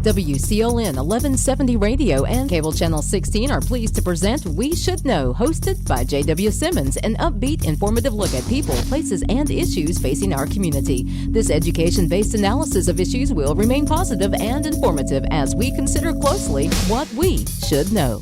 WCLN 1170 Radio and Cable Channel 16 are pleased to present We Should Know, hosted by J.W. Simmons, an upbeat, informative look at people, places, and issues facing our community. This education-based analysis of issues will remain positive and informative as we consider closely what we should know.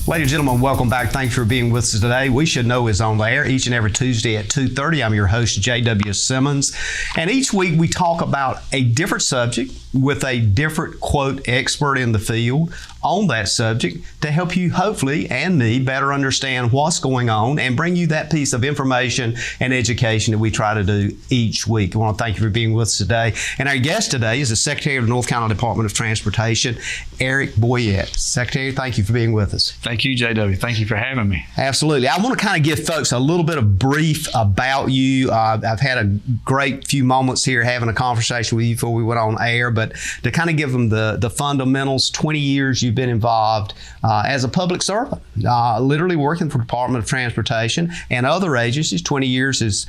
Ladies and gentlemen, welcome back. Thanks for being with us today. We Should Know is on the air each and every Tuesday at 2:30. I'm your host, J.W. Simmons. And each week we talk about a different subject with a different, quote, expert in the field on that subject to help you, hopefully, and me better understand what's going on and bring you that piece of information and education that we try to do each week. I want to thank you for being with us today. And our guest today is the Secretary of the North Carolina Department of Transportation, Eric Boyette. Secretary, thank you for being with us. Thank you, JW. Thank you for having me. Absolutely. I want to kind of give folks a little bit of brief about you. I've had a great few moments here having a conversation with you before we went on air, but to kind of give them the fundamentals, 20 years you've been involved as a public servant, literally working for the Department of Transportation and other agencies, 20 years as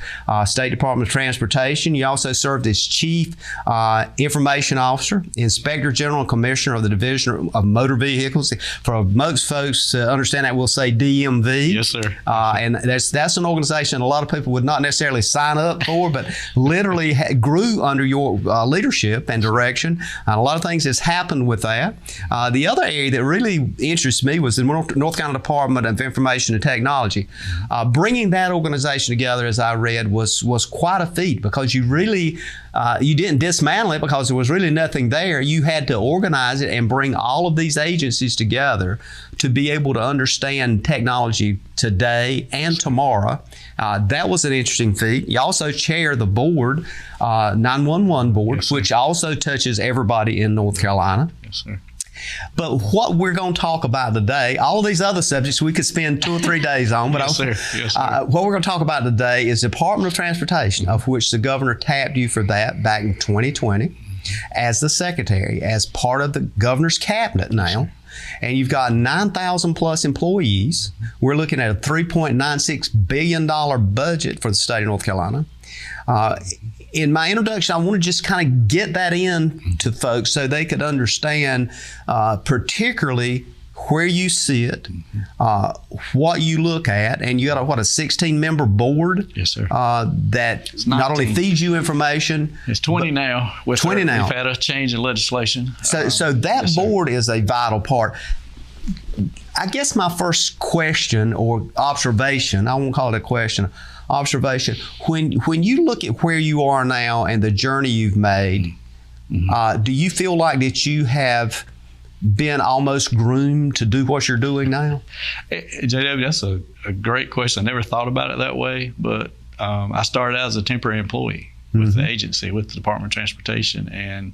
State Department of Transportation. You also served as Chief Information Officer, Inspector General and Commissioner of the Division of Motor Vehicles. For most folks understand that, we'll say DMV. Yes, sir. And that's an organization a lot of people would not necessarily sign up for, but literally grew under your leadership and direction. A lot of things has happened with that. The other area that really interests me was the North Carolina Department of Information and Technology. Bringing that organization together, as I read, was quite a feat, because you really you didn't dismantle it because there was really nothing there. You had to organize it and bring all of these agencies together to be able to understand technology today and tomorrow. That was an interesting feat. You also chair the board, 911 board, yes, which also touches everybody in North Carolina. Yes, sir. But what we're going to talk about today, all of these other subjects we could spend 2 or 3 days on, but yes, sir. Yes, sir. What we're going to talk about today is the Department of Transportation, of which the governor tapped you for that back in 2020 as the secretary, as part of the governor's cabinet now. And you've got 9,000 plus employees. We're looking at a $3.96 billion budget for the state of North Carolina. In my introduction, I want to just kind of get that in to folks so they could understand particularly where you sit, what you look at, and you got a 16-member board. Yes, sir. That not only feeds you information. It's 20 now. 20 now. We've had a change in legislation. So that yes, board is a vital part. I guess my first question or observation, I won't call it a question, observation, when you look at where you are now and the journey you've made, do you feel like that you have been almost groomed to do what you're doing now? JW, that's a great question. I never thought about it that way, but I started out as a temporary employee with the agency, with the Department of Transportation, and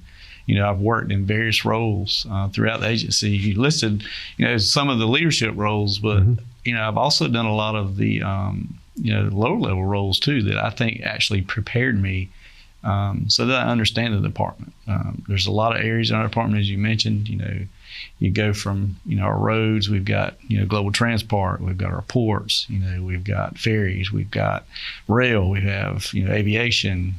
I've worked in various roles throughout the agency. You listed, some of the leadership roles, but I've also done a lot of the lower level roles too that I think actually prepared me so that I understand the department. There's a lot of areas in our department, as you mentioned. You go from our roads. We've got global transport. We've got our ports. We've got ferries. We've got rail. We have aviation.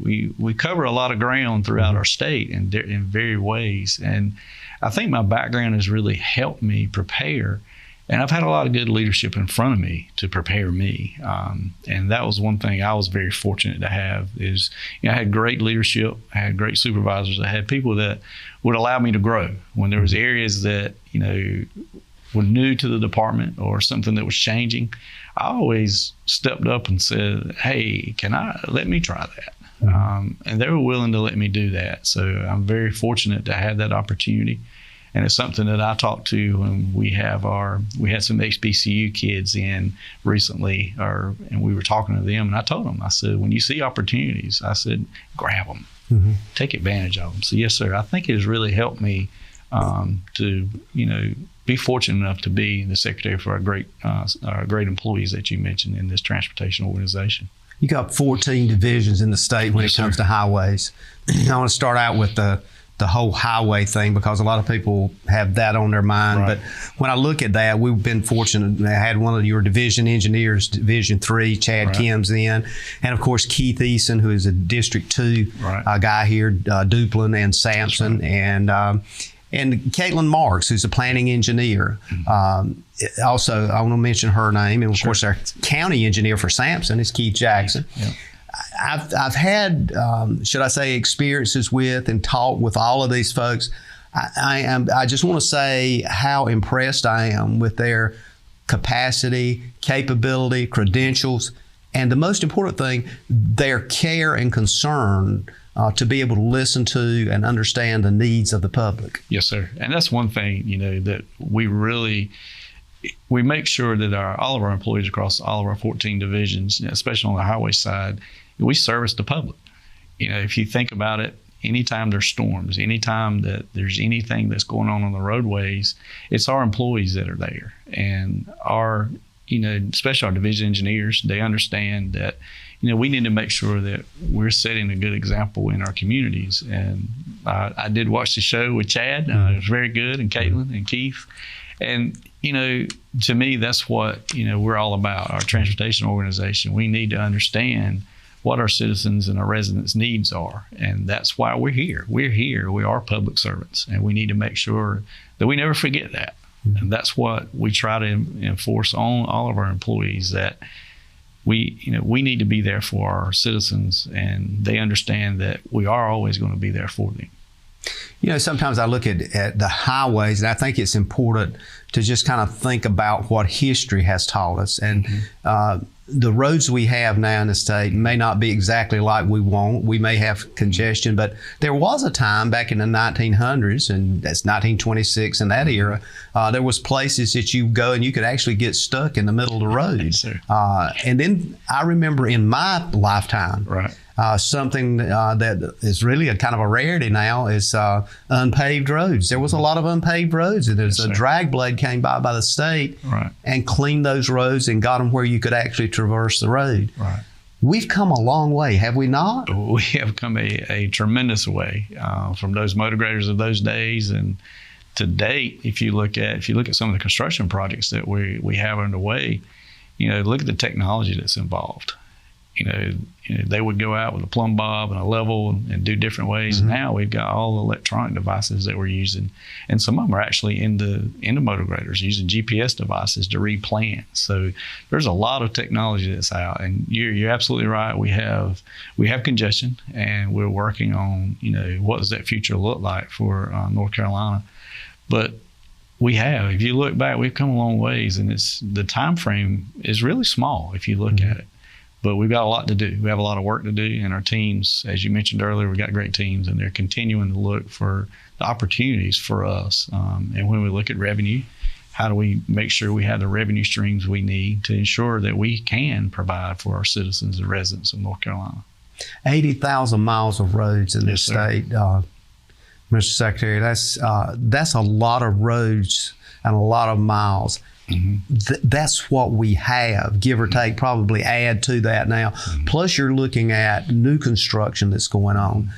We cover a lot of ground throughout our state in various ways. And I think my background has really helped me prepare. And I've had a lot of good leadership in front of me to prepare me. And that was one thing I was very fortunate to have is, I had great leadership. I had great supervisors. I had people that would allow me to grow when there was areas that, were new to the department or something that was changing. I always stepped up and said, hey, let me try that. And they were willing to let me do that. So I'm very fortunate to have that opportunity. And it's something that I talked to when we had some HBCU kids in recently, and we were talking to them, and I told them, I said, when you see opportunities, I said, grab them, take advantage of them. So yes, sir, I think it has really helped me to, be fortunate enough to be the secretary for our great employees that you mentioned in this transportation organization. You got 14 divisions in the state when it comes to highways. I want to start out with the the whole highway thing, because a lot of people have that on their mind. Right. But when I look at that, we've been fortunate. I had one of your division engineers, Division 3, Chad Kim's in, and of course Keith Eason, who is a District 2 guy here, Duplin and Sampson, and Caitlin Marks, who's a planning engineer. Also, I want to mention her name, and of course our county engineer for Sampson is Keith Jackson. Yeah. I've had, should I say, experiences with and talked with all of these folks. I just want to say how impressed I am with their capacity, capability, credentials, and the most important thing, their care and concern to be able to listen to and understand the needs of the public. Yes, sir. And that's one thing, that we make sure that all of our employees across all of our 14 divisions, especially on the highway side, we service the public. If you think about it, anytime there's storms, anytime that there's anything that's going on the roadways, it's our employees that are there. And our, especially our division engineers, they understand that, we need to make sure that we're setting a good example in our communities. And I did watch the show with Chad. It was very good, and Caitlin and Keith. And, to me, that's what, we're all about, our transportation organization. We need to understand what our citizens and our residents' needs are. And that's why we're here. We're here. We are public servants. And we need to make sure that we never forget that. And that's what we try to enforce on all of our employees, that we need to be there for our citizens, and they understand that we are always going to be there for them. Sometimes I look at the highways, and I think it's important to just kind of think about what history has taught us. And the roads we have now in the state may not be exactly like we want. We may have congestion, but there was a time back in the 1900s, and that's 1926 in that era, there was places that you go and you could actually get stuck in the middle of the road. Yes, sir. And then I remember in my lifetime, something that is really a kind of a rarity now is unpaved roads. There was a lot of unpaved roads, and there's a drag blade came by the state and cleaned those roads and got them where you could actually traverse the road. We've come a long way, have we not? We have come a tremendous way from those motor graders of those days, and to date, if you look at some of the construction projects that we have underway, look at the technology that's involved. They would go out with a plumb bob and a level and do different ways. And now we've got all the electronic devices that we're using, and some of them are actually in the motor graders using GPS devices to read plans. So there's a lot of technology that's out, and you're absolutely right. We have congestion, and we're working on what does that future look like for North Carolina. But if you look back, we've come a long ways, and the time frame is really small if you look at it. But we've got a lot to do. We have a lot of work to do, and our teams, as you mentioned earlier, we've got great teams, and they're continuing to look for the opportunities for us. And when we look at revenue, how do we make sure we have the revenue streams we need to ensure that we can provide for our citizens and residents of North Carolina? 80,000 miles of roads in this state, Mr. Secretary. That's a lot of roads and a lot of miles. That's what we have, give or take, probably add to that now. Plus you're looking at new construction that's going on.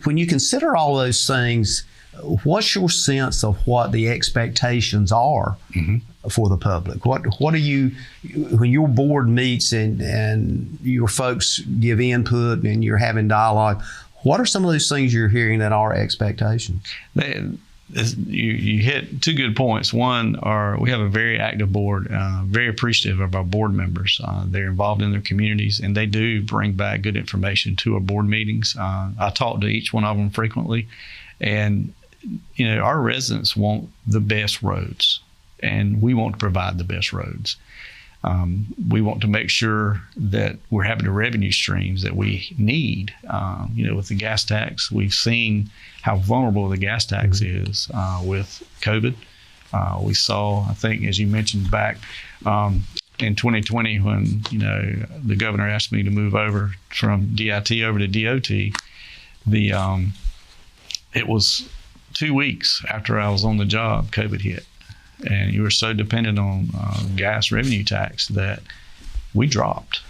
When you consider all those things, what's your sense of what the expectations are for the public? What are you, when your board meets and your folks give input and you're having dialogue, what are some of those things you're hearing that are expectations? You hit two good points. One, we have a very active board, very appreciative of our board members. They're involved in their communities, and they do bring back good information to our board meetings. I talk to each one of them frequently, and our residents want the best roads, and we want to provide the best roads. We want to make sure that we're having the revenue streams that we need. With the gas tax, we've seen how vulnerable the gas tax is with COVID. We saw, I think, as you mentioned back in 2020 when, the governor asked me to move over from DIT over to DOT, it was 2 weeks after I was on the job, COVID hit. And you were so dependent on gas revenue tax that we dropped.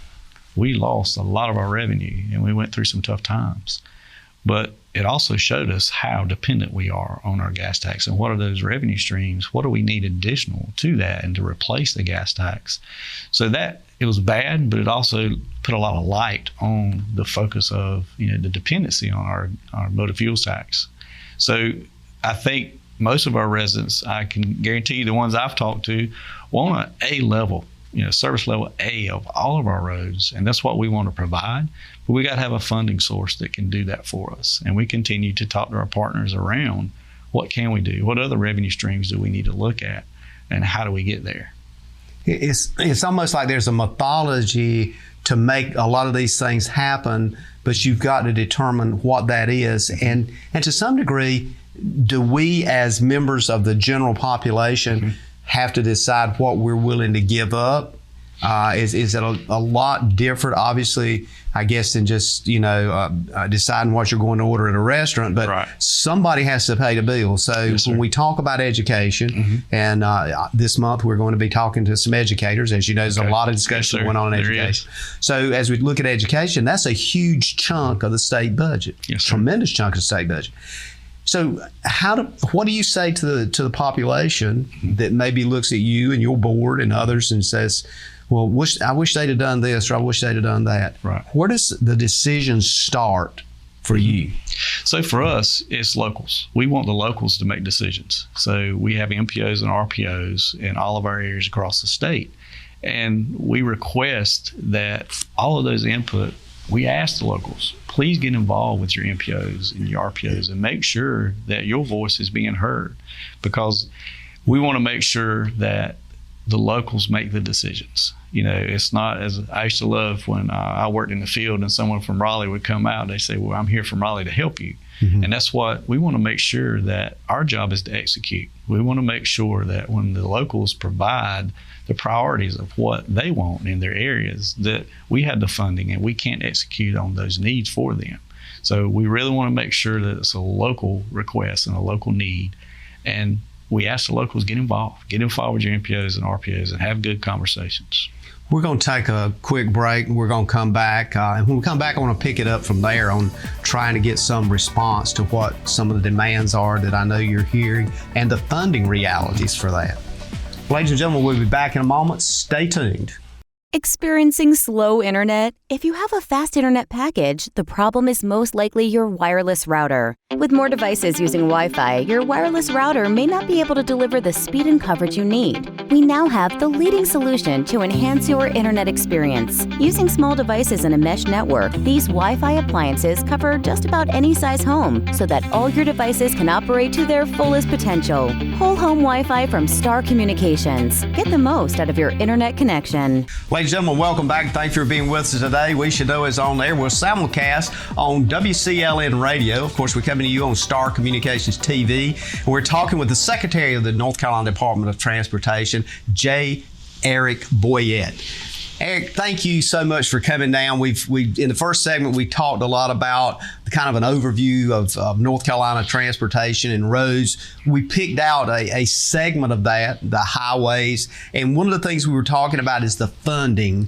We lost a lot of our revenue, and we went through some tough times. But it also showed us how dependent we are on our gas tax and what are those revenue streams. What do we need additional to that and to replace the gas tax? So that it was bad, but it also put a lot of light on the focus of the dependency on our motor fuels tax. So I think most of our residents, I can guarantee you the ones I've talked to, want an A level, service level A of all of our roads, and that's what we want to provide. But we got to have a funding source that can do that for us. And we continue to talk to our partners around what can we do? What other revenue streams do we need to look at? And how do we get there? It's almost like there's a methodology to make a lot of these things happen, but you've got to determine what that is. And to some degree, do we as members of the general population have to decide what we're willing to give up? Is it a lot different, obviously, I guess, than just, deciding what you're going to order at a restaurant, but somebody has to pay the bill. So when we talk about education, and this month we're going to be talking to some educators. As you know, there's a lot of discussion going on in education. So as we look at education, that's a huge chunk of the state budget, tremendous chunk of the state budget. So what do you say to the population that maybe looks at you and your board and others and says, well, I wish they'd have done this, or I wish they'd have done that? Right. Where does the decision start for you? So for us, it's locals. We want the locals to make decisions. So we have MPOs and RPOs in all of our areas across the state. And we request that all of those input, we ask the locals, please get involved with your MPOs and your RPOs and make sure that your voice is being heard, because we want to make sure that the locals make the decisions. It's not, as I used to love when I worked in the field and someone from Raleigh would come out and they say, well, I'm here from Raleigh to help you. And that's what we want to make sure, that our job is to execute. We want to make sure that when the locals provide the priorities of what they want in their areas, that we have the funding and we can't execute on those needs for them. So we really want to make sure that it's a local request and a local need. And we ask the locals, get involved with your MPOs and RPOs and have good conversations. We're going to take a quick break and we're going to come back. And when we come back, I want to pick it up from there on trying to get some response to what some of the demands are that I know you're hearing and the funding realities for that. Ladies and gentlemen, we'll be back in a moment. Stay tuned. Experiencing slow internet? If you have a fast internet package, the problem is most likely your wireless router. With more devices using Wi-Fi, your wireless router may not be able to deliver the speed and coverage you need. We now have the leading solution to enhance your internet experience. Using small devices in a mesh network, these Wi-Fi appliances cover just about any size home so that all your devices can operate to their fullest potential. Whole home Wi-Fi from Star Communications. Get the most out of your internet connection. Ladies and gentlemen, welcome back. Thank you for being with us today. We Should Know is on there. We're simulcast on WCLN Radio. Of course, we're coming to you on Star Communications TV. And we're talking with the Secretary of the North Carolina Department of Transportation, J. Eric Boyette. Eric, thank you so much for coming down. We in the first segment, we talked a lot about kind of an overview of North Carolina transportation and roads. We picked out a segment of that, the highways, and one of the things we were talking about is the funding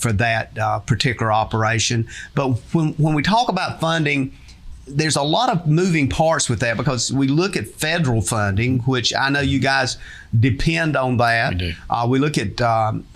for that particular operation. But when we talk about funding, there's a lot of moving parts with that, because we look at federal funding, which I know you guys depend on that. We do. We look at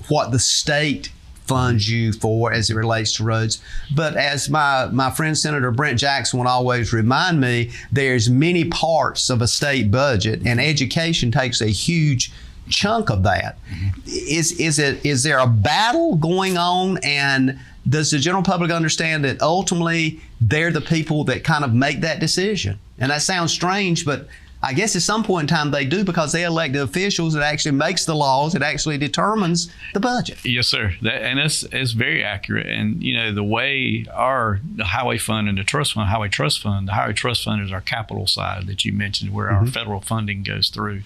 what the state funds you for as it relates to roads. But as my friend Senator Brent Jackson would always remind me, there's many parts of a state budget, and education takes a huge chunk of that. Is there a battle going on, and does the general public understand that ultimately they're the people that kind of make that decision? And that sounds strange, but I guess at some point in time they do, because they elect the officials that actually makes the laws, it actually determines the budget. Yes, sir. And it's very accurate. And, the way the highway fund and the trust fund, highway trust fund is our capital side that you mentioned, where our federal funding goes through.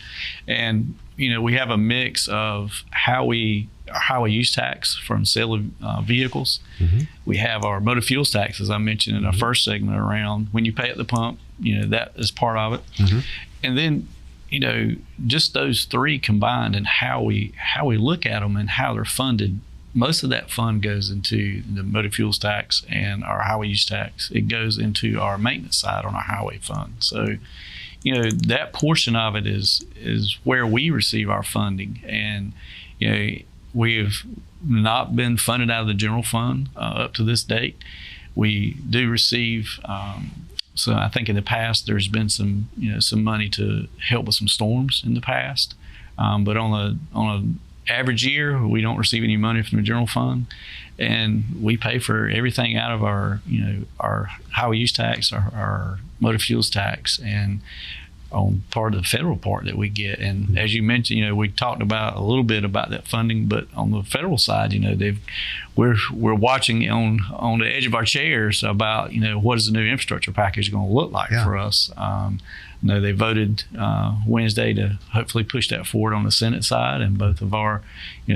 And, we have a mix of highway use tax from sale of vehicles. We have our motor fuels tax, as I mentioned in our first segment, around when you pay at the pump, that is part of it. And then, just those three combined and how we look at them and how they're funded most of that fund goes into the motor fuels tax and our highway use tax. It goes into our maintenance side on our highway fund. So, that portion of it is where we receive our funding. And, we've not been funded out of the general fund up to this date. We do receive, so I think in the past there's been some money to help with some storms in the past. But on an average year, we don't receive any money from the general fund, and we pay for everything out of our highway use tax, our motor fuels tax, and on part of the federal part that we get. And as you mentioned, we talked about a little bit about that funding, but on the federal side, we're watching on the edge of our chairs about what is the new infrastructure package going to look like for us. They voted Wednesday to hopefully push that forward on the Senate side, and both of our,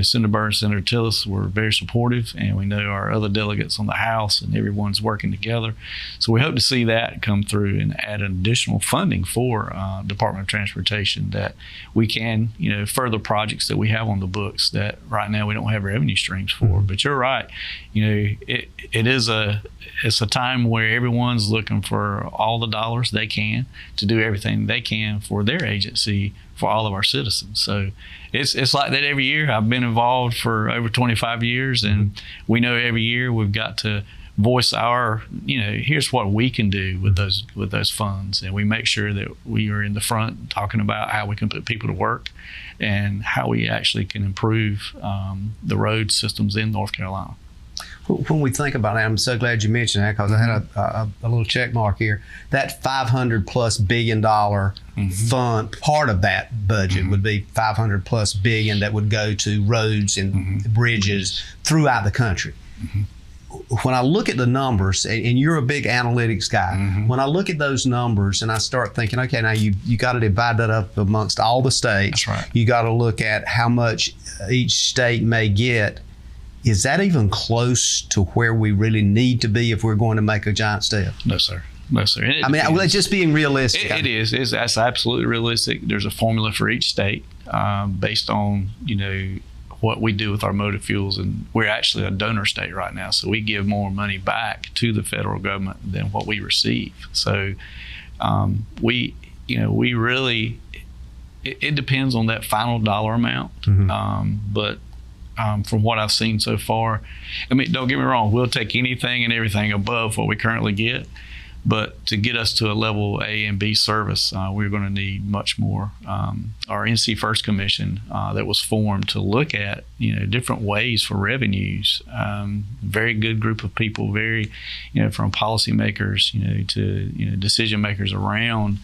Senator Byrd and Senator Tillis were very supportive, and we know our other delegates on the House, and everyone's working together. So we hope to see that come through and add additional funding for Department of Transportation, that we can, further projects that we have on the books that right now we don't have revenue streams for. But you're right, it's a time where everyone's looking for all the dollars they can to do everything they can for their agency, for all of our citizens. So it's like that every year. I've been involved for over 25 years, and we know every year we've got to voice our, here's what we can do with those funds, and we make sure that we are in the front talking about how we can put people to work and how we actually can improve the road systems in North Carolina. When we think about it, I'm so glad you mentioned that, because I had a little check mark here. That $500+ billion fund, part of that budget would be $500+ billion that would go to roads and bridges throughout the country. When I look at the numbers, and you're a big analytics guy, when I look at those numbers and I start thinking, okay, now you got to divide that up amongst all the states. That's right. You got to look at how much each state may get. Is that even close to where we really need to be if we're going to make a giant step? No, sir. No, sir. It's just being realistic. It is. That's absolutely realistic. There's a formula for each state based on, what we do with our motor fuels. And we're actually a donor state right now, so we give more money back to the federal government than what we receive. So we really, it depends on that final dollar amount. But from what I've seen so far, don't get me wrong, we'll take anything and everything above what we currently get. But to get us to a level A and B service, we're going to need much more. Our NC First Commission that was formed to look at different ways for revenues. Very good group of people, very from policymakers to decision makers around.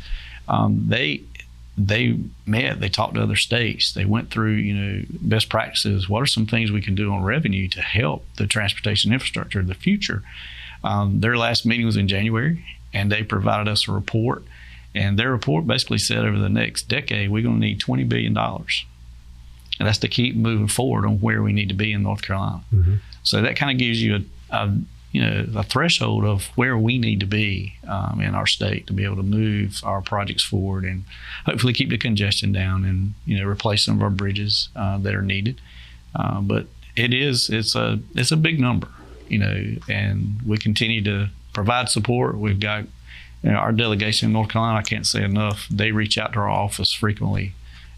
They met, they talked to other states, they went through best practices. What are some things we can do on revenue to help the transportation infrastructure of the future? Their last meeting was in January, and they provided us a report, and their report basically said over the next decade we're going to need $20 billion, and that's to keep moving forward on where we need to be in North Carolina. So that kind of gives you a threshold of where we need to be in our state to be able to move our projects forward and hopefully keep the congestion down and replace some of our bridges that are needed. But it's a big number, and we continue to provide support. We've got our delegation in North Carolina, I can't say enough, they reach out to our office frequently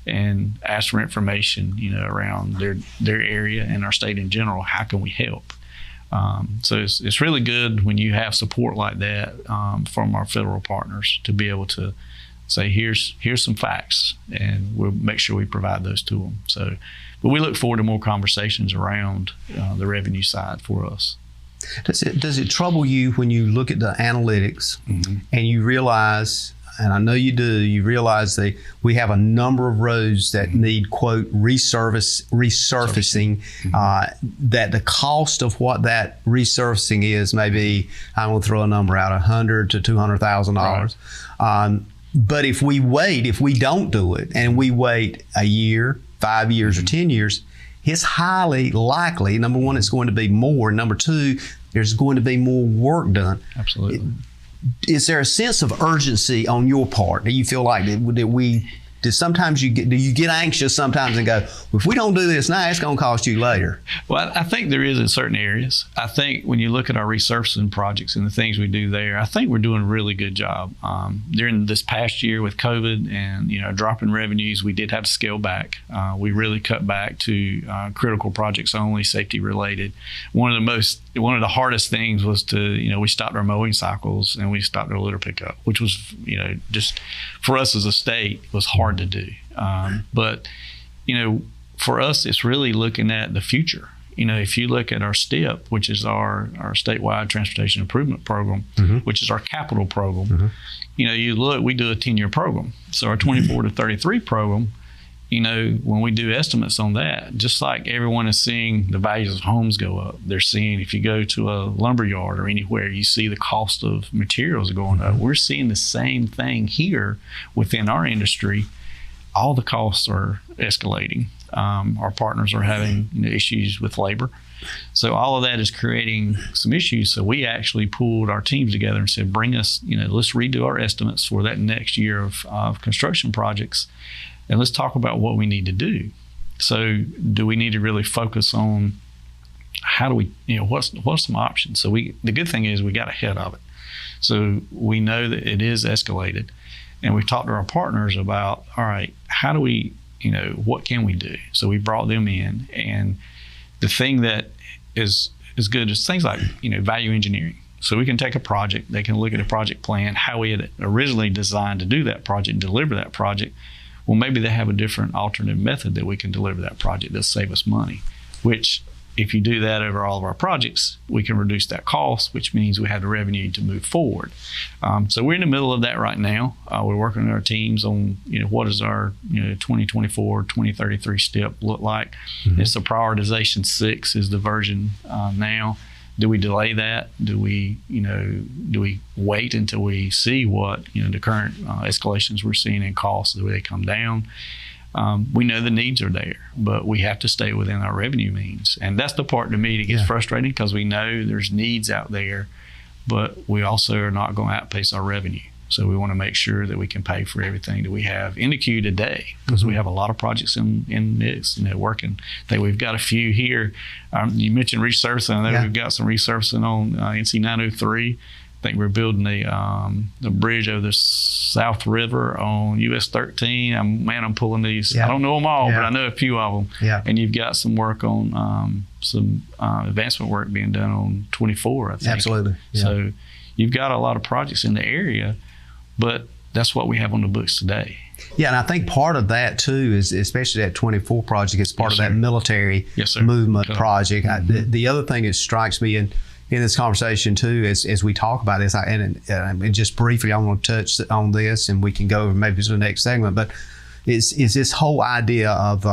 and ask for information around their area and our state in general. How can we help? So it's really good when you have support like that from our federal partners to be able to say, here's some facts, and we'll make sure we provide those to them. So, but we look forward to more conversations around the revenue side for us. Does it trouble you when you look at the analytics and you realize, and I know you do, you realize that we have a number of roads that need, quote, resurfacing, that the cost of what that resurfacing is maybe, I'm going to throw a number out, $100,000 to $200,000. Right. But if we don't do it, and we wait a year, 5 years, or 10 years, it's highly likely, number one, it's going to be more. Number two, there's going to be more work done. Absolutely. Is there a sense of urgency on your part? Do you feel like that sometimes do you get anxious sometimes and go, if we don't do this now, it's going to cost you later? Well, I think there is in certain areas. I think when you look at our resurfacing projects and the things we do there, I think we're doing a really good job. During this past year with COVID and drop in revenues, we did have to scale back. We really cut back to critical projects only, safety related. One of the hardest things was we stopped our mowing cycles and we stopped our litter pickup, which was just for us as a state was hard to do. But for us, it's really looking at the future. If you look at our STIP, which is our statewide transportation improvement program, which is our capital program, we do a 10-year program. So our 24 to 33 program, when we do estimates on that, just like everyone is seeing the values of homes go up, they're seeing, if you go to a lumber yard or anywhere, you see the cost of materials going up. We're seeing the same thing here within our industry. All the costs are escalating. Our partners are having issues with labor. So all of that is creating some issues. So we actually pulled our teams together and said, bring us, let's redo our estimates for that next year of construction projects. And let's talk about what we need to do. So do we need to really focus on how do we, what's some options? So the good thing is we got ahead of it. So we know that it is escalated. And we talked to our partners about, all right, how do we, what can we do? So we brought them in. And the thing that is good is things like, value engineering. So we can take a project, they can look at a project plan, how we had originally designed to do that project, deliver that project. Well, maybe they have a different alternative method that we can deliver that project that'll save us money, which if you do that over all of our projects, we can reduce that cost, which means we have the revenue to move forward. So we're in the middle of that right now. We're working with our teams on, what does our 2024, 2033 STIP look like? It's the prioritization 6 is the version now. Do we delay that? Do we wait until we see what, the current escalations we're seeing in costs, do they come down? We know the needs are there, but we have to stay within our revenue means. And that's the part to me that gets frustrating, because we know there's needs out there, but we also are not going to outpace our revenue. So we want to make sure that we can pay for everything that we have in the queue today, because we have a lot of projects in this, working. I think we've got a few here. You mentioned resurfacing. I know we've got some resurfacing on NC 903. I think we're building the bridge over the South River on US 13. I'm pulling these. I don't know them all, but I know a few of them. Yeah. And you've got some work on some advancement work being done on 24, I think. Absolutely. Yeah. So you've got a lot of projects in the area, but that's what we have on the books today. Yeah, and I think part of that too is, especially that 24 project, is part of that military movement project. The other thing that strikes me in this conversation too, as we talk about this, and just briefly, I want to touch on this, and we can go maybe to the next segment, but is this whole idea of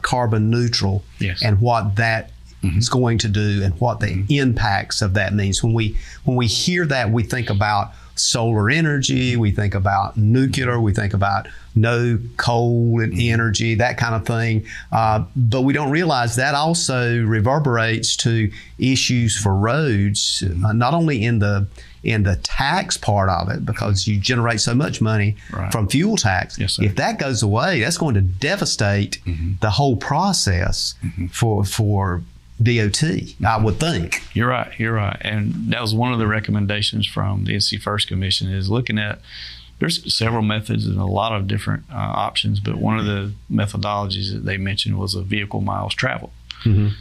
carbon neutral and what that is going to do and what the impacts of that means. When we hear that, we think about solar energy, we think about nuclear, we think about no coal and energy, that kind of thing. But we don't realize that also reverberates to issues for roads, not only in the tax part of it, because you generate so much money from fuel tax. Yes, if that goes away, that's going to devastate the whole process for DOT, I would think. You're right. And that was one of the recommendations from the NC First Commission, is looking at, there's several methods and a lot of different options, but one of the methodologies that they mentioned was a vehicle miles traveled.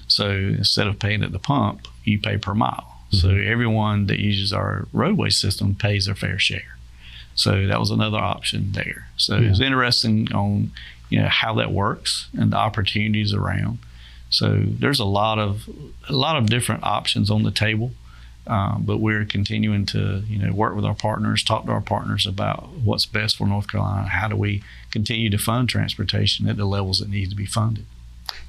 So instead of paying at the pump, you pay per mile. So everyone that uses our roadway system pays their fair share. So that was another option there. So it was interesting on how that works and the opportunities around. So there's a lot of different options on the table, but we're continuing to work with our partners, talk to our partners about what's best for North Carolina. How do we continue to fund transportation at the levels it needs to be funded?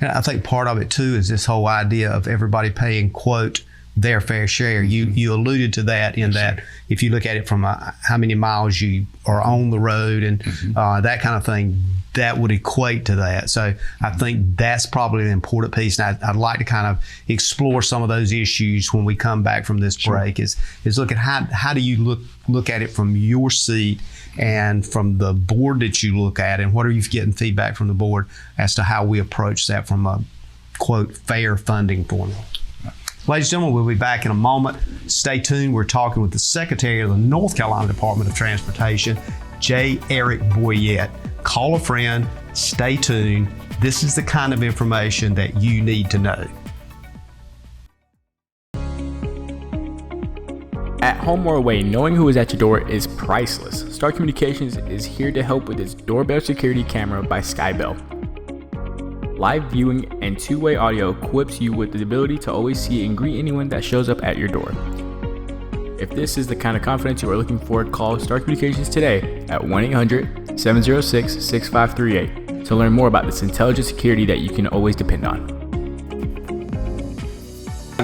And I think part of it too is this whole idea of everybody paying, quote, their fair share. You alluded to that in that if you look at it from how many miles you are on the road and that kind of thing, that would equate to that. So I think that's probably an important piece. And I'd like to kind of explore some of those issues when we come back from this break, is look at how do you look at it from your seat and from the board that you look at, and what are you getting feedback from the board as to how we approach that from a, quote, fair funding formula. Ladies and gentlemen, we'll be back in a moment. Stay tuned. We're talking with the Secretary of the North Carolina Department of Transportation, J. Eric Boyette. Call a friend. Stay tuned. This is the kind of information that you need to know. At home or away, knowing who is at your door is priceless. Star Communications is here to help with its doorbell security camera by Skybell. Live viewing and two-way audio equips you with the ability to always see and greet anyone that shows up at your door. If this is the kind of confidence you are looking for, call Star Communications today at 1-800-706-6538 to learn more about this intelligent security that you can always depend on.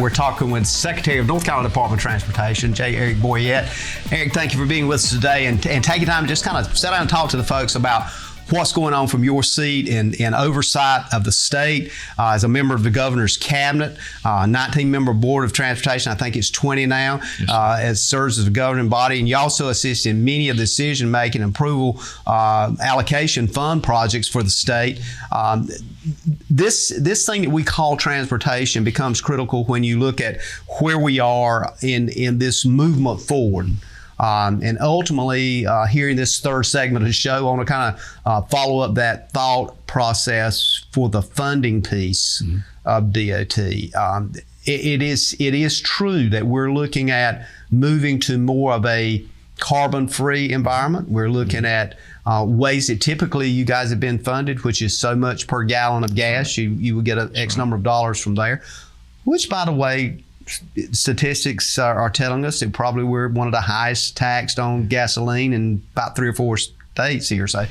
We're talking with Secretary of North Carolina Department of Transportation, J. Eric Boyette. Eric, thank you for being with us today and taking time to just kind of sit down and talk to the folks about what's going on from your seat in oversight of the state as a member of the governor's cabinet, 19-member board of transportation. I think it's 20 now. Yes, as serves as a governing body, and you also assist in many of the decision-making and approval allocation fund projects for the state. This thing that we call transportation becomes critical when you look at where we are in this movement forward. And ultimately, here in this third segment of the show, I want to kind of follow up that thought process for the funding piece of DOT. It is true that we're looking at moving to more of a carbon-free environment. We're looking at ways that typically you guys have been funded, which is so much per gallon of gas. You would get an X number of dollars from there, which, by the way, statistics are telling us that probably we're one of the highest taxed on gasoline in about 3 or 4 states here. So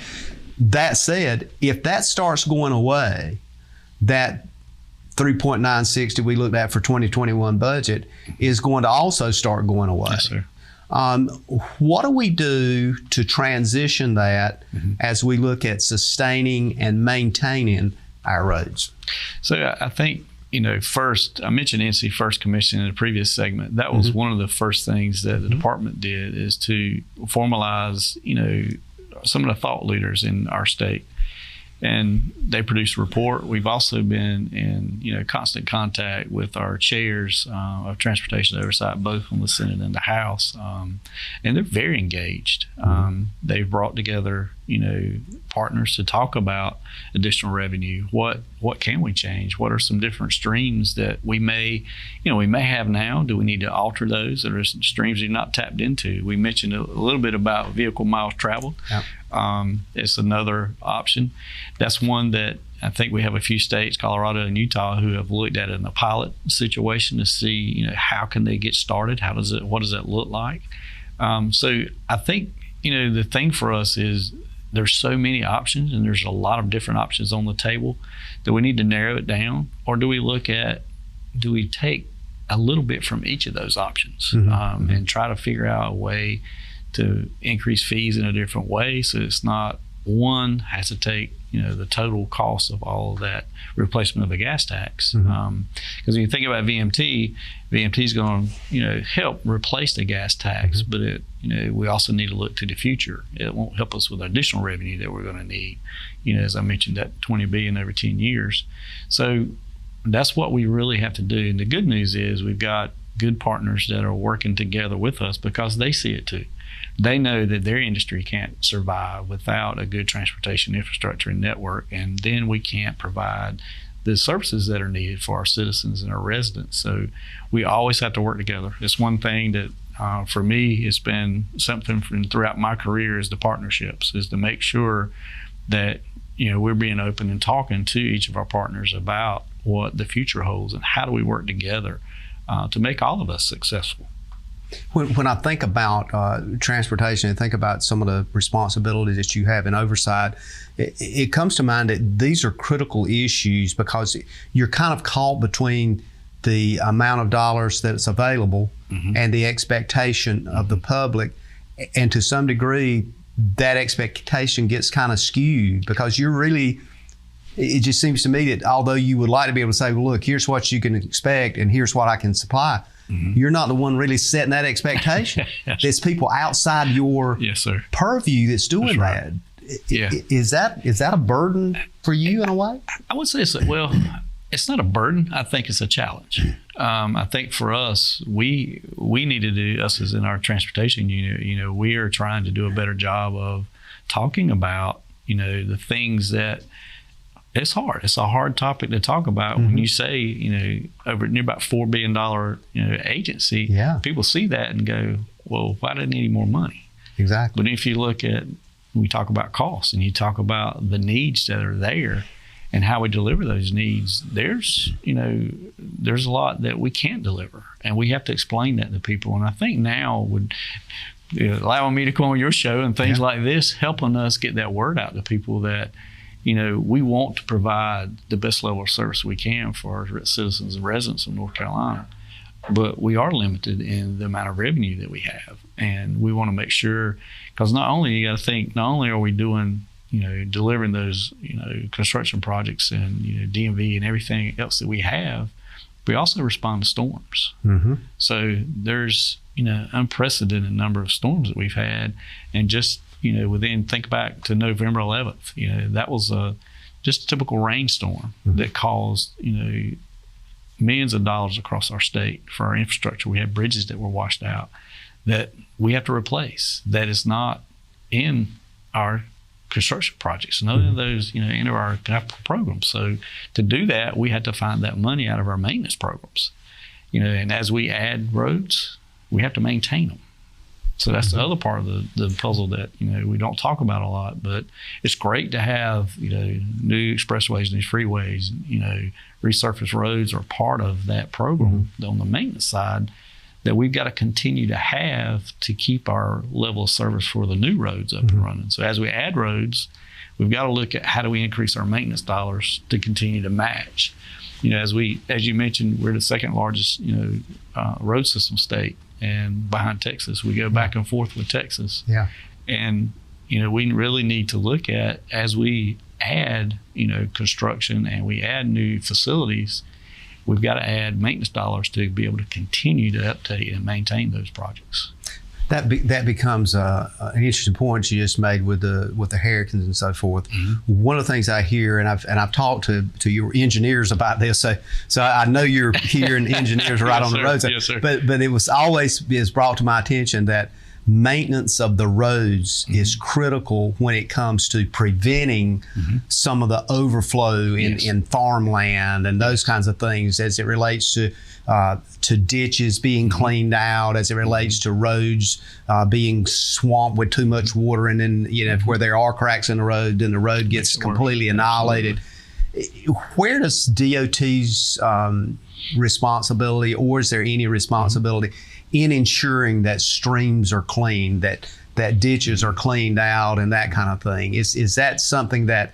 that said, if that starts going away, that 3.960 we looked at for 2021 budget is going to also start going away. Yes, sir. What do we do to transition that as we look at sustaining and maintaining our roads? So I think, first, I mentioned NC First Commission in the previous segment. That was one of the first things that the department did, is to formalize, some of the thought leaders in our state. And they produced a report. We've also been in, constant contact with our chairs of transportation oversight, both from the Senate and the House. And they're very engaged. They've brought together, partners to talk about additional revenue. What can we change? What are some different streams that we may have now? Do we need to alter those? There are some streams you're not tapped into. We mentioned a little bit about vehicle miles traveled. Yep. It's another option. That's one that I think we have a few states, Colorado and Utah, who have looked at it in a pilot situation to see, how can they get started? What does that look like? So I think, the thing for us is there's so many options, and there's a lot of different options on the table. Do we need to narrow it down, or do we take a little bit from each of those options and try to figure out a way to increase fees in a different way, so it's not one has to take the total cost of all of that replacement of the gas tax. Because when you think about VMT is going to help replace the gas tax, but we also need to look to the future. It won't help us with additional revenue that we're going to need. As I mentioned, that $20 billion over 10 years. So that's what we really have to do. And the good news is we've got good partners that are working together with us because they see it too. They know that their industry can't survive without a good transportation infrastructure and network, and then we can't provide the services that are needed for our citizens and our residents. So we always have to work together. It's one thing that for me, it's been something throughout my career, is the partnerships, is to make sure that we're being open and talking to each of our partners about what the future holds and how do we work together to make all of us successful. When I think about transportation and think about some of the responsibilities that you have in oversight, it comes to mind that these are critical issues because you're kind of caught between the amount of dollars that's available and the expectation of the public, and to some degree, that expectation gets kind of skewed because you're really, it just seems to me that although you would like to be able to say, well, look, here's what you can expect and here's what I can supply, you're not the one really setting that expectation. Yes. There's people outside your purview that's doing that. Yeah. Is that a burden for you in a way? I would say it's not a burden. I think it's a challenge. I think for us, we need to do, us as in our transportation unit, we are trying to do a better job of talking about, the things that it's hard. It's a hard topic to talk about when you say, over near about $4 billion, agency, people see that and go, well, why do they need more money? Exactly. But if you look at, we talk about costs and you talk about the needs that are there and how we deliver those needs, there's a lot that we can't deliver, and we have to explain that to people. And I think now would allowing me to come on your show and things like this, helping us get that word out to people that, we want to provide the best level of service we can for our citizens and residents of North Carolina, but we are limited in the amount of revenue that we have. And we want to make sure, because not only are we doing, delivering those, construction projects and, DMV and everything else that we have, we also respond to storms. So there's, unprecedented number of storms that we've had. And just, think back to November 11th, that was just a typical rainstorm that caused, millions of dollars across our state for our infrastructure. We had bridges that were washed out that we have to replace, that is not in our construction projects, none of those, into our capital programs. So to do that, we had to find that money out of our maintenance programs, and as we add roads, we have to maintain them. So that's the other part of the puzzle that, we don't talk about a lot, but it's great to have, new expressways, new freeways, resurfaced roads are part of that program on the maintenance side that we've got to continue to have to keep our level of service for the new roads up and running. So as we add roads, we've got to look at how do we increase our maintenance dollars to continue to match. As you mentioned, we're the second largest, road system state, and behind Texas, we go back and forth with Texas. Yeah. And, we really need to look at, as we add, construction and we add new facilities, we've got to add maintenance dollars to be able to continue to update and maintain those projects. That becomes an interesting point you just made with the hurricanes and so forth. One of the things I hear, and I've talked to your engineers about this, so I know you're hearing engineers right on the roads. Yes, sir. But it was always brought to my attention that maintenance of the roads is critical when it comes to preventing some of the overflow in farmland and those kinds of things, as it relates to ditches being cleaned out, as it relates to roads being swamped with too much water, and then where there are cracks in the road, then the road gets completely annihilated. Where does DOT's responsibility, or is there any responsibility in ensuring that streams are cleaned, that ditches are cleaned out, and that kind of thing? Is that something that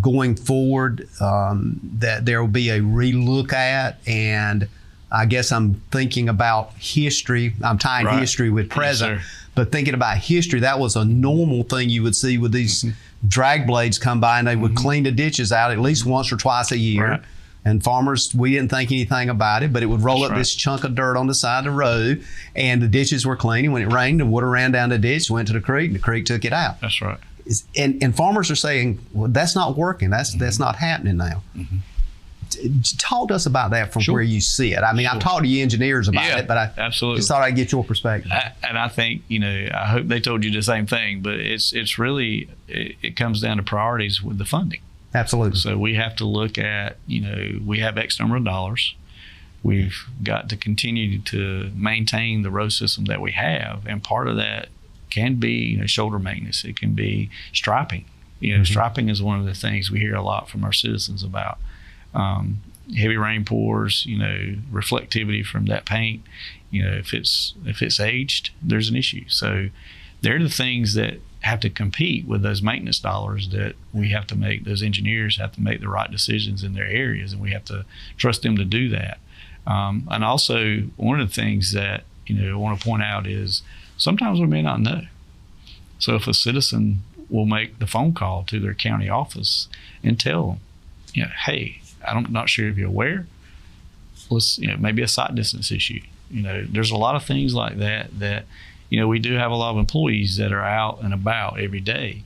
going forward that there will be a relook at? And I guess I'm thinking about history. I'm tying history with present, but thinking about history, that was a normal thing you would see with these drag blades come by, and they would clean the ditches out at least once or twice a year. And farmers, we didn't think anything about it, but it would roll up this chunk of dirt on the side of the road, and the ditches were clean. And when it rained, the water ran down the ditch, went to the creek, and the creek took it out. That's right. And farmers are saying, well, that's not working. That's not happening now. Talk to us about that from where you see it. I mean, I've talked to you engineers about it, but I just thought I'd get your perspective. And I think, I hope they told you the same thing, but it's really, it comes down to priorities with the funding. Absolutely. So we have to look at, we have X number of dollars. We've got to continue to maintain the road system that we have. And part of that can be, shoulder maintenance. It can be striping. Striping is one of the things we hear a lot from our citizens about. Heavy rain pours, reflectivity from that paint. If it's aged, there's an issue. So they're the things that have to compete with those maintenance dollars that we have to make. Those engineers have to make the right decisions in their areas, and we have to trust them to do that. And also, one of the things that I want to point out is sometimes we may not know. So if a citizen will make the phone call to their county office and tell them, hey, I'm not sure if you're aware, maybe a sight distance issue. There's a lot of things like that we do have a lot of employees that are out and about every day,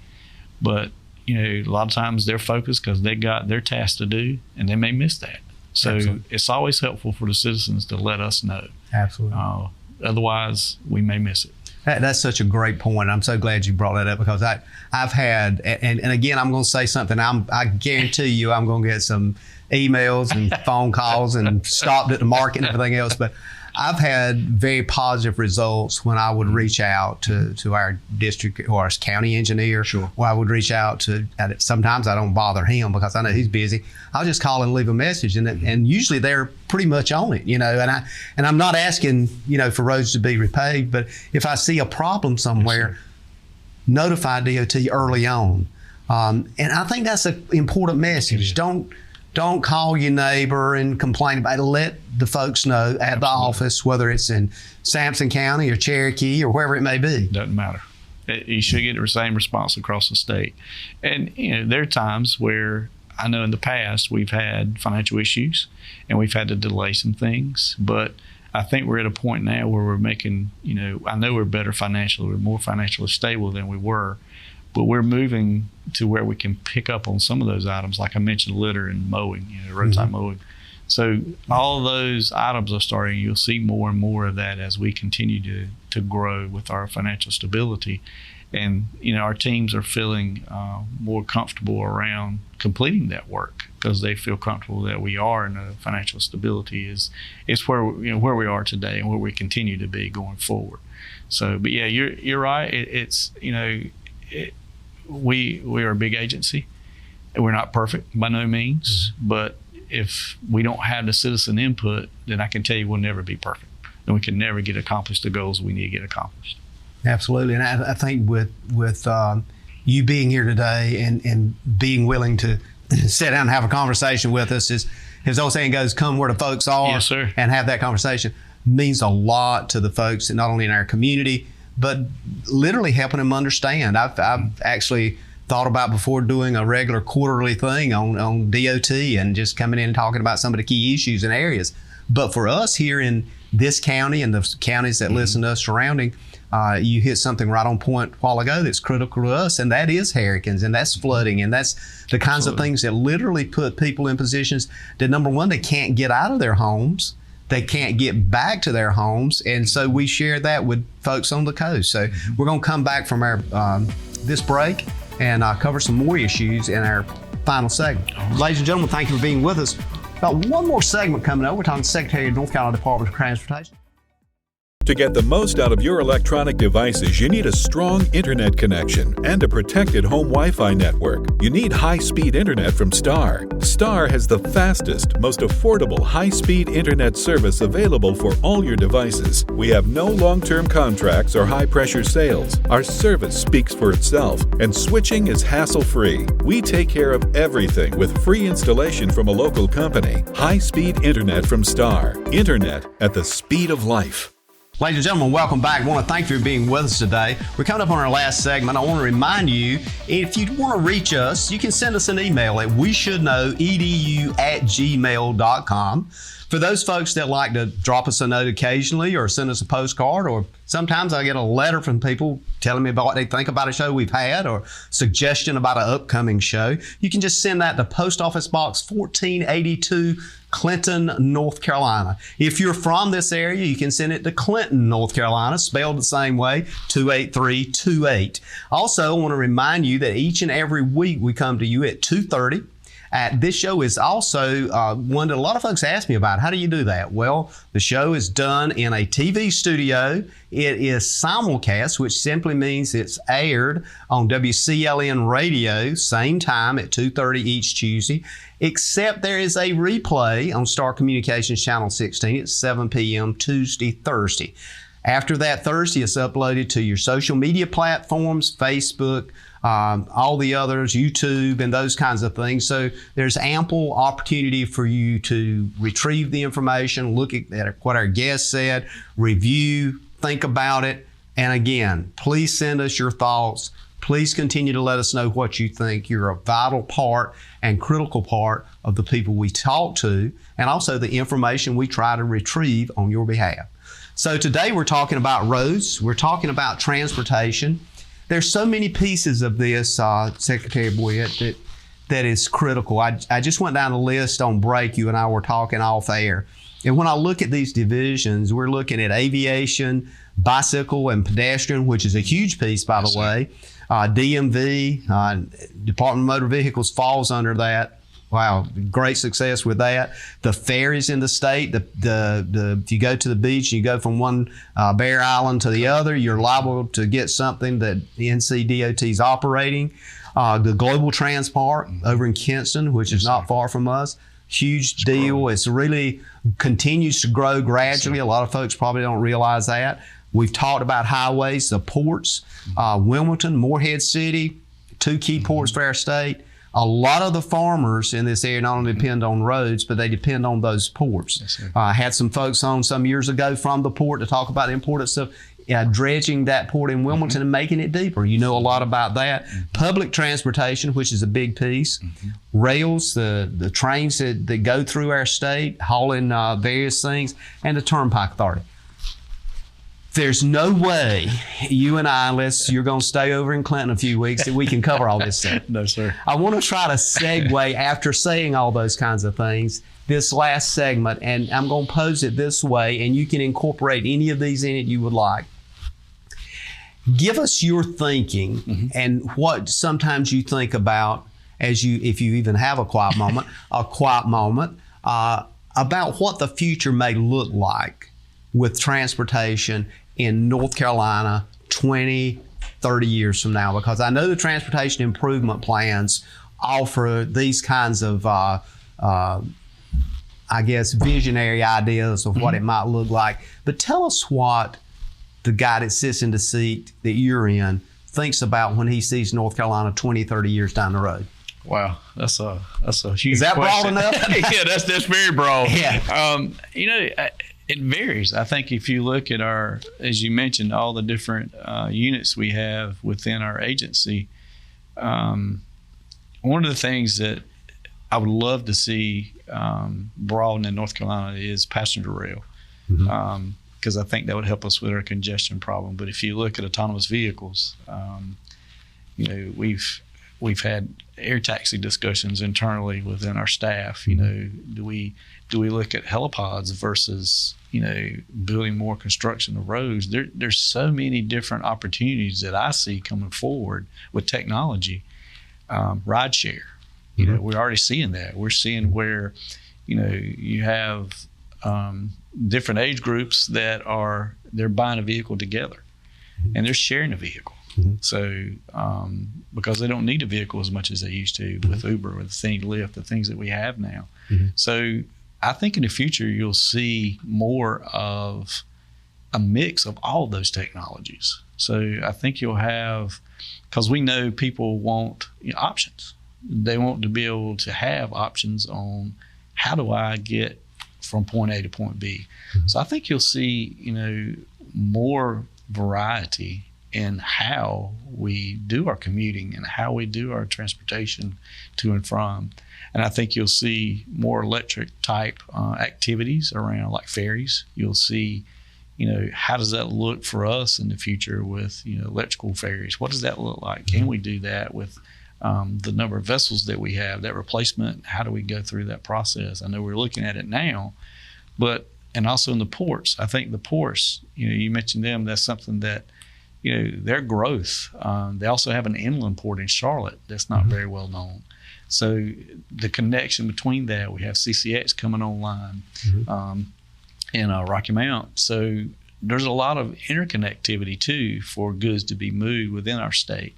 but a lot of times they're focused because they got their task to do and they may miss that. So Absolutely. It's always helpful for the citizens to let us know. Absolutely. Otherwise, we may miss it. That's such a great point. I'm so glad you brought that up, because I've had, and again, I'm going to say something. I guarantee you I'm going to get some emails and phone calls and stopped at the market and everything else. But I've had very positive results when I would reach out to our district or our county engineer. Sure. Or I would reach out to, sometimes I don't bother him because I know he's busy. I'll just call and leave a message, and usually they're pretty much on it, and I'm not asking, for roads to be repaved, but if I see a problem somewhere, notify DOT early on. And I think that's an important message. Don't call your neighbor and complain about it. Let the folks know at the office, whether it's in Sampson County or Cherokee or wherever it may be. Doesn't matter. You should get the same response across the state. And there are times where I know in the past we've had financial issues and we've had to delay some things, but I think we're at a point now where we're making, I know we're better financially, we're more financially stable than we were, but we're moving to where we can pick up on some of those items, like I mentioned, litter and mowing, roadside mowing. So all of those items are starting. You'll see more and more of that as we continue to grow with our financial stability. And, our teams are feeling more comfortable around completing that work because they feel comfortable that we are in the financial stability is where, where we are today and where we continue to be going forward. So, but yeah, you're right. We are a big agency. We're not perfect by no means, but if we don't have the citizen input, then I can tell you we'll never be perfect, and we can never get accomplished the goals we need to get accomplished. Absolutely, and I think with you being here today and being willing to sit down and have a conversation with us, is his old saying goes, "Come where the folks are," yes, sir. And have that conversation means a lot to the folks, not only in our community, but literally helping them understand. I've actually thought about before doing a regular quarterly thing on DOT and just coming in and talking about some of the key issues and areas. But for us here in this county and the counties that listen to us surrounding, you hit something right on point a while ago that's critical to us, and that is hurricanes, and that's flooding, and that's the kinds of things that literally put people in positions that, number one, they can't get out of their homes. They can't get back to their homes, and so we share that with folks on the coast. So we're going to come back from our this break and cover some more issues in our final segment. Ladies and gentlemen, thank you for being with us. Got one more segment coming up. We're talking to the Secretary of North Carolina Department of Transportation. To get the most out of your electronic devices, you need a strong internet connection and a protected home Wi-Fi network. You need high-speed internet from Star. Star has the fastest, most affordable high-speed internet service available for all your devices. We have no long-term contracts or high-pressure sales. Our service speaks for itself, and switching is hassle-free. We take care of everything with free installation from a local company. High-speed internet from Star. Internet at the speed of life. Ladies and gentlemen, welcome back. I want to thank you for being with us today. We're coming up on our last segment. I want to remind you, if you want to reach us, you can send us an email at weshouldknowedu@gmail.com. For those folks that like to drop us a note occasionally or send us a postcard, or sometimes I get a letter from people telling me about what they think about a show we've had or suggestion about an upcoming show, you can just send that to Post Office Box 1482, Clinton, North Carolina. If you're from this area, you can send it to Clinton, North Carolina, spelled the same way, 28328. Also, I want to remind you that each and every week we come to you at 2:30. This show is also one that a lot of folks ask me about. How do you do that? Well, the show is done in a TV studio. It is simulcast, which simply means it's aired on WCLN radio, same time at 2:30 each Tuesday, except there is a replay on Star Communications Channel 16 at 7 p.m. Tuesday, Thursday. After that Thursday, it's uploaded to your social media platforms, Facebook, all the others, YouTube, and those kinds of things. So there's ample opportunity for you to retrieve the information, look at what our guests said, review, think about it, And again, please send us your thoughts. Please continue to let us know what you think. You're a vital part and critical part of the people we talk to, and also the information we try to retrieve on your behalf. So today we're talking about roads. We're talking about transportation. There's so many pieces of this, Secretary Boyette, that is critical. I just went down the list on break. You and I were talking off air. And when I look at these divisions, we're looking at aviation, bicycle, and pedestrian, which is a huge piece, by the way. DMV, Department of Motor Vehicles falls under that. Wow, great success with that. The ferries in the state, if you go to the beach, you go from one Bear Island to the other, you're liable to get something that the NCDOT is operating. The Global Transport over in Kinston, which is not far from us, huge deal. It's really continues to grow gradually. A lot of folks probably don't realize that. We've talked about highways, the ports, Wilmington, Morehead City, 2 key ports for our state. A lot of the farmers in this area not only depend on roads, but they depend on those ports. I had some folks on some years ago from the port to talk about the importance of dredging that port in Wilmington and making it deeper. You know a lot about that. Public transportation, which is a big piece. Rails, the trains that go through our state, hauling various things, and the Turnpike Authority. There's no way you and I, unless you're going to stay over in Clinton a few weeks, that we can cover all this stuff. No, sir. I want to try to segue after saying all those kinds of things, this last segment, and I'm going to pose it this way, and you can incorporate any of these in it you would like. Give us your thinking and what sometimes you think about if you even have a quiet moment, about what the future may look like with transportation in North Carolina 20, 30 years from now, because I know the transportation improvement plans offer these kinds of, visionary ideas of what it might look like. But tell us what the guy that sits in the seat that you're in thinks about when he sees North Carolina 20, 30 years down the road. Wow, that's a huge Is that question. broad enough? Yeah, that's very broad. Yeah. It varies. I think if you look at as you mentioned, all the different units we have within our agency, one of the things that I would love to see broaden in North Carolina is passenger rail, because I think that would help us with our congestion problem. But if you look at autonomous vehicles, we've had air taxi discussions internally within our staff. Do we look at helipods versus building more construction of roads? There's so many different opportunities that I see coming forward with technology. Ride share, we're already seeing that. We're seeing where you have different age groups they're buying a vehicle together and they're sharing a vehicle. So because they don't need a vehicle as much as they used to with Uber or the thing Lyft, the things that we have now. So I think in the future you'll see more of a mix of all those technologies. So I think you'll have, because we know people want options. They want to be able to have options on how do I get from point A to point B. So I think you'll see more variety in how we do our commuting and how we do our transportation to and from. And I think you'll see more electric type activities around like ferries. You'll see, how does that look for us in the future with, electrical ferries? What does that look like? Can we do that with the number of vessels that we have, that replacement? How do we go through that process? I know we're looking at it now, and also in the ports. I think the ports, you mentioned them, that's something that, their growth. They also have an inland port in Charlotte that's not very well known. So the connection between that, we have CCX coming online in Rocky Mount. So there's a lot of interconnectivity too for goods to be moved within our state.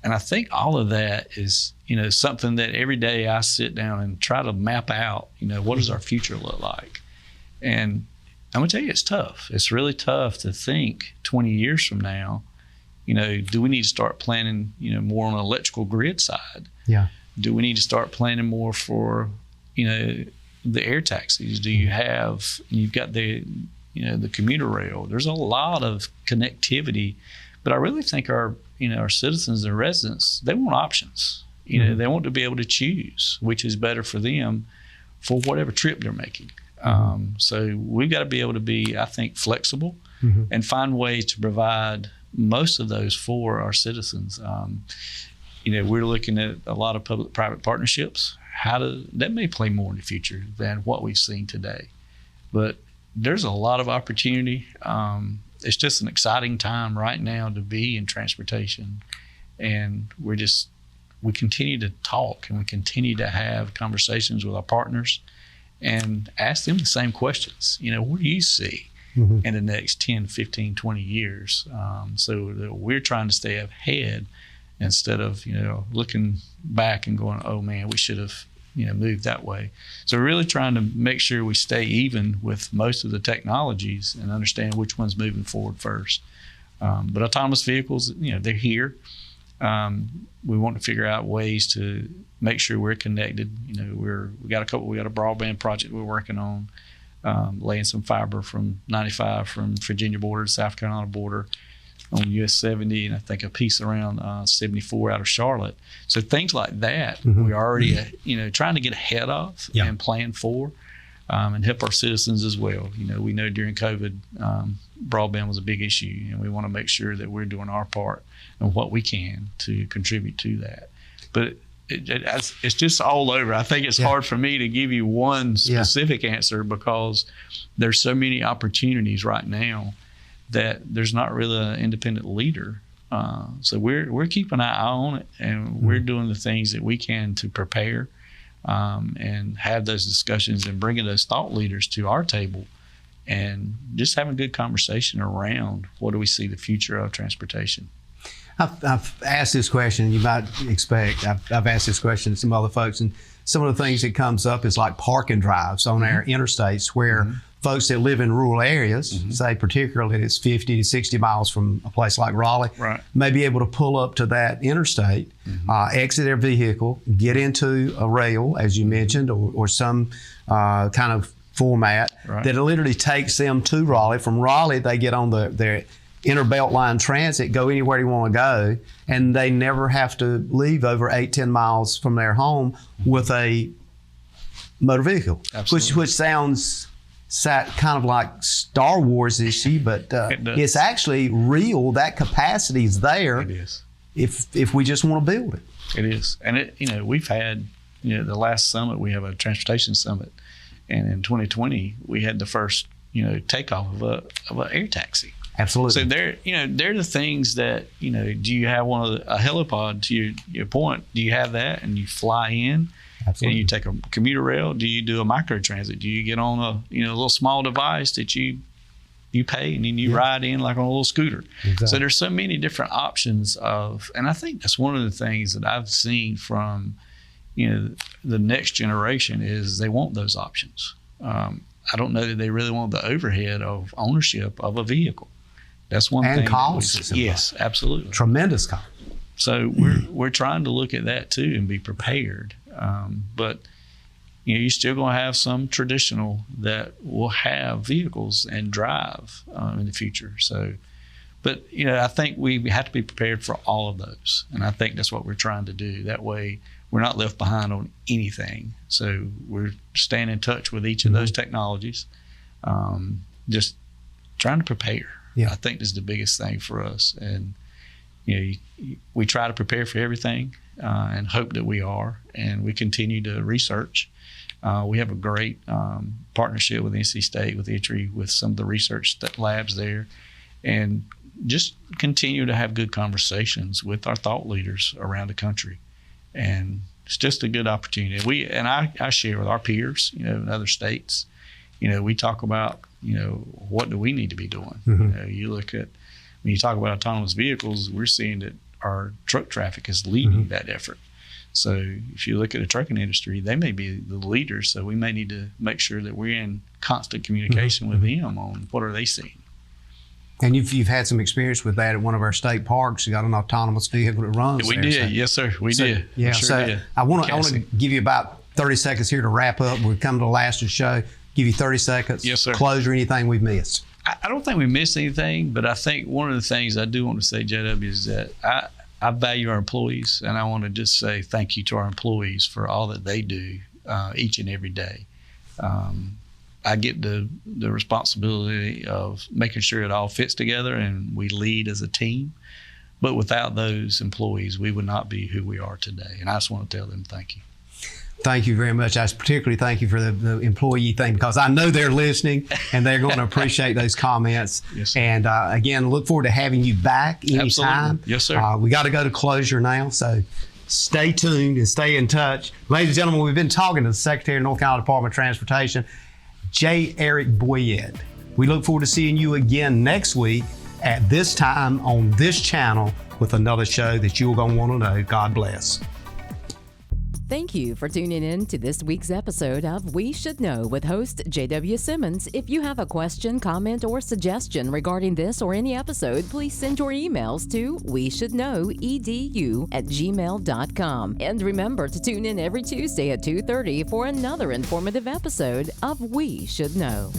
And I think all of that is, something that every day I sit down and try to map out, what does our future look like? And I'm gonna tell you, it's tough. It's really tough to think 20 years from now, do we need to start planning, more on the electrical grid side? Yeah. Do we need to start planning more for, the air taxis? Do you have, you've got the, the commuter rail. There's a lot of connectivity, but I really think our citizens and residents, they want options. They want to be able to choose which is better for them for whatever trip they're making. So we've got to be able to be, I think, flexible and find ways to provide most of those for our citizens. We're looking at a lot of public-private partnerships. That may play more in the future than what we've seen today. But there's a lot of opportunity. It's just an exciting time right now to be in transportation. And we continue to talk and we continue to have conversations with our partners and ask them the same questions. What do you see in the next 10, 15, 20 years? So that we're trying to stay ahead instead of, looking back and going, oh man, we should have, moved that way. So we're really trying to make sure we stay even with most of the technologies and understand which one's moving forward first. But autonomous vehicles, they're here. We want to figure out ways to make sure we're connected. We got a broadband project we're working on, laying some fiber from 95 from Virginia border to South Carolina border on US 70, and I think a piece around 74 out of Charlotte. So things like that, we're already trying to get ahead of and plan for, and help our citizens as well. We know during COVID, broadband was a big issue, and we want to make sure that we're doing our part and what we can to contribute to that. But it's just all over. I think it's hard for me to give you one specific answer because there's so many opportunities right now that there's not really an independent leader. So we're keeping an eye on it, and we're doing the things that we can to prepare and have those discussions and bringing those thought leaders to our table and just having a good conversation around what do we see the future of transportation. I've asked this question, you might expect, I've asked this question to some other folks, and some of the things that comes up is like parking drives on our interstates where folks that live in rural areas, say particularly it's 50 to 60 miles from a place like Raleigh, may be able to pull up to that interstate, exit their vehicle, get into a rail, as you mentioned, or some kind of format that literally takes them to Raleigh. From Raleigh, they get on their inner Beltline transit, go anywhere they want to go, and they never have to leave over 8-10 miles from their home with a motor vehicle, which sounds kind of like Star Wars-ish, but it's actually real. That capacity is there. It is. If we just want to build it. It is. And we've had, the last summit, we have a transportation summit, and in 2020 we had the first, takeoff of an air taxi. Absolutely. So they're the things that, do you have a helipod, to your point, do you have that and you fly in? Absolutely. And you take a commuter rail? Do you do a microtransit? Do you get on a little small device that you pay and then you ride in like on a little scooter? Exactly. So there's so many different options and I think that's one of the things that I've seen from, the next generation is they want those options. I don't know that they really want the overhead of ownership of a vehicle. That's one thing. And costs. Yes, absolutely. Tremendous cost. So we're trying to look at that too and be prepared. But you're still going to have some traditional that will have vehicles and drive in the future. So, but I think we have to be prepared for all of those, and I think that's what we're trying to do. That way, we're not left behind on anything. So we're staying in touch with each of those technologies, just trying to prepare. I think is the biggest thing for us, and we try to prepare for everything and hope that we are, and we continue to research. We have a great partnership with NC State, with ITRI, with some of the research labs there, and just continue to have good conversations with our thought leaders around the country. And it's just a good opportunity. I share with our peers, in other states. We talk about, what do we need to be doing? You look at, when you talk about autonomous vehicles, we're seeing that our truck traffic is leading that effort. So if you look at the trucking industry, they may be the leaders. So we may need to make sure that we're in constant communication with them on what are they seeing. And you've had some experience with that at one of our state parks. You got an autonomous vehicle that runs. We did, yes, sir. We did. Yeah. Sure did. I want to give you about 30 seconds here to wrap up. We've come to the last of the show. Give you 30 seconds. Yes, sir. Closure, anything we've missed. I don't think we missed anything, but I think one of the things I do want to say, JW, is that I value our employees, and I want to just say thank you to our employees for all that they do each and every day. I get the responsibility of making sure it all fits together and we lead as a team. But without those employees, we would not be who we are today. And I just want to tell them thank you. Thank you very much. I particularly thank you for the employee thing, because I know they're listening and they're going to appreciate those comments. Yes, sir. And again, look forward to having you back anytime. Absolutely. Yes, sir. We got to go to closure now, so stay tuned and stay in touch. Ladies and gentlemen, we've been talking to the Secretary of North Carolina Department of Transportation, J. Eric Boyette. We look forward to seeing you again next week at this time on this channel with another show that you're going to want to know. God bless. Thank you for tuning in to this week's episode of We Should Know with host J.W. Simmons. If you have a question, comment, or suggestion regarding this or any episode, please send your emails to weshouldknowedu@gmail.com. And remember to tune in every Tuesday at 2:30 for another informative episode of We Should Know.